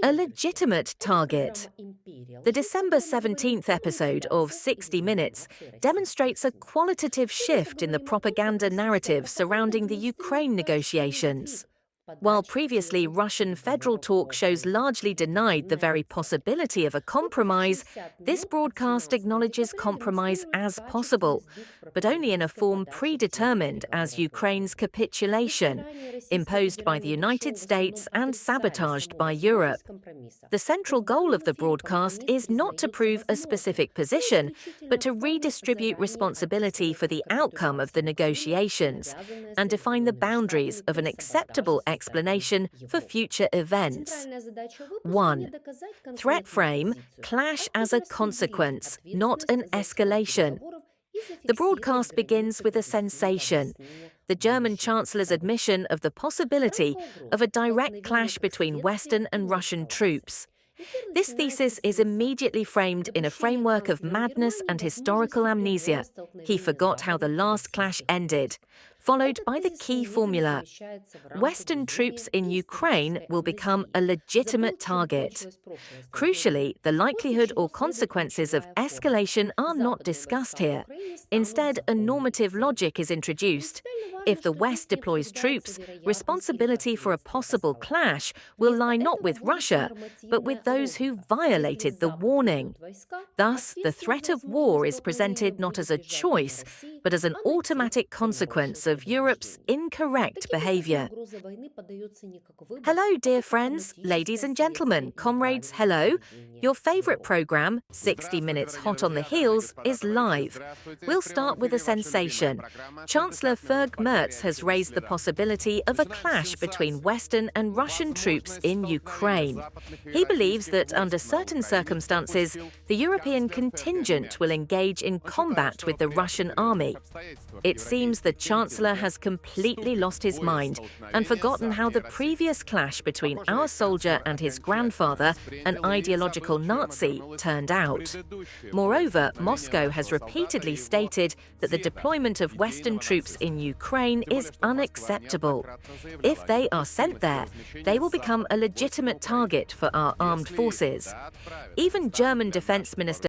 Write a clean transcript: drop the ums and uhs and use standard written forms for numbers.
A legitimate target. The December 17th episode of 60 Minutes demonstrates a qualitative shift in the propaganda narrative surrounding the Ukraine negotiations. While previously Russian federal talk shows largely denied the very possibility of a compromise, this broadcast acknowledges compromise as possible, but only in a form predetermined as Ukraine's capitulation, imposed by the United States and sabotaged by Europe. The central goal of the broadcast is not to prove a specific position, but to redistribute responsibility for the outcome of the negotiations and define the boundaries of an acceptable explanation for future events. 1. Threat frame: clash as a consequence, not an escalation. The broadcast begins with a sensation: the German Chancellor's admission of the possibility of a direct clash between Western and Russian troops. This thesis is immediately framed in a framework of madness and historical amnesia. He forgot how the last clash ended, followed by the key formula: Western troops in Ukraine will become a legitimate target. Crucially, the likelihood or consequences of escalation are not discussed here. Instead, a normative logic is introduced. If the West deploys troops, responsibility for a possible clash will lie not with Russia, but with those who violated the warning. Thus, the threat of war is presented not as a choice, but as an automatic consequence of Europe's incorrect behavior. Hello, dear friends, ladies and gentlemen, comrades, hello. Your favorite program, 60 Minutes Hot on the Heels, is live. We'll start with a sensation. Chancellor Ferg Merz has raised the possibility of a clash between Western and Russian troops in Ukraine. He believes that under certain circumstances, the European contingent will engage in combat with the Russian army. It seems the Chancellor has completely lost his mind and forgotten how the previous clash between our soldier and his grandfather, an ideological Nazi, turned out. Moreover, Moscow has repeatedly stated that the deployment of Western troops in Ukraine is unacceptable. If they are sent there, they will become a legitimate target for our armed forces. Even German Defense Minister